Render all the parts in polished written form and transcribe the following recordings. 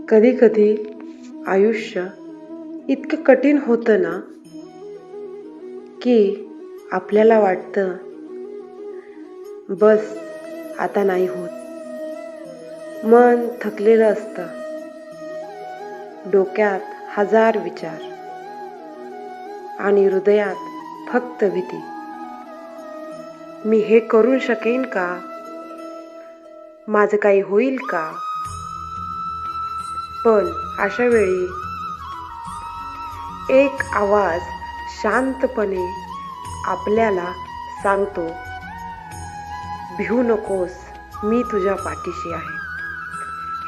कधी कधी आयुष्य इतकं कठीण होतं ना की आपल्याला वाटतं बस आता नाही होत. मन थकलेलं असतं, डोक्यात हजार विचार आणि हृदयात फक्त भीती. मी हे करू शकेन का? माझं काही होईल का? पण अशा वेळी एक आवाज शांतपणे आपल्याला सांगतो, भिवू नकोस, मी तुझ्या पाठीशी आहे.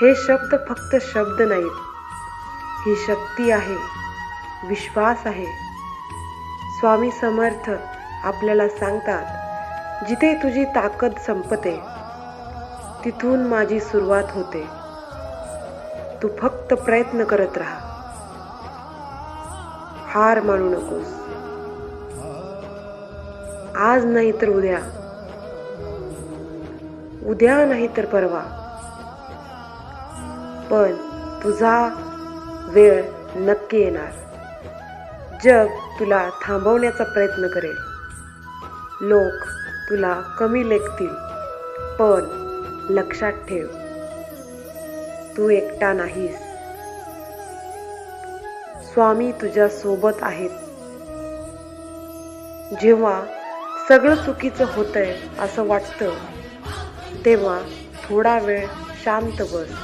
हे शब्द फक्त शब्द नाहीत, ही शक्ती आहे, विश्वास आहे. स्वामी समर्थ आपल्याला सांगतात, जिथे तुझी ताकद संपते तिथून माझी सुरुवात होते. तू फक्त प्रयत्न करत राहा, हार मानू नकोस. आज नाही तर उद्या, उद्या नाही तर परवा, पण तुझा वेळ नक्की येणार. जग तुला थांबवण्याचा प्रयत्न करेल, लोक तुला कमी लेखतील, पण लक्षात ठेव, तू एकटा नाहीस. स्वामी तुझ्या सोबत आहेत. जेव्हा सगळं चुकीचं होतंय असं वाटतं, तेव्हा थोडा वेळ शांत बस,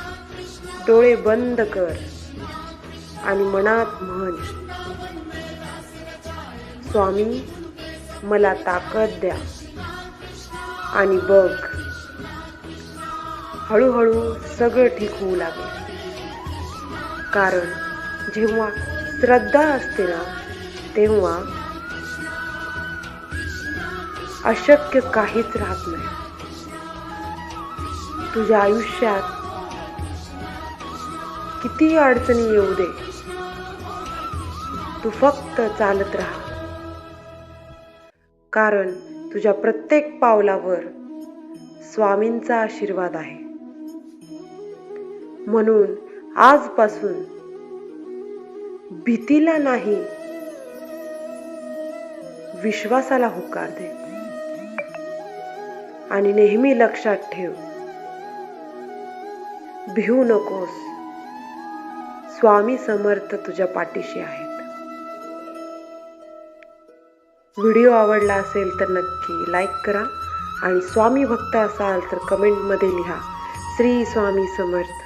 डोळे बंद कर आणि मनात म्हण, स्वामी मला ताकद द्या. आणि बघ, हळूहळू सगळं ठीक होऊ लागेल. कारण जेव्हा श्रद्धा असते ना, तेव्हा अशक्य काहीच राहत नाही. तुझ्या आयुष्यात किती अडचणी येऊ दे, तू फक्त चालत राहा. कारण तुझ्या प्रत्येक पावलावर स्वामींचा आशीर्वाद आहे. म्हणून आजपासून भीतीला नाही, विश्वासाला होकार दे. आणि नेहमी लक्षात ठेव, भिवू नकोस, स्वामी समर्थ तुझ्या पाठीशी आहेत. व्हिडिओ आवडला असेल तर नक्की लाईक करा आणि स्वामी भक्त असाल तर कमेंटमध्ये लिहा, श्री स्वामी समर्थ.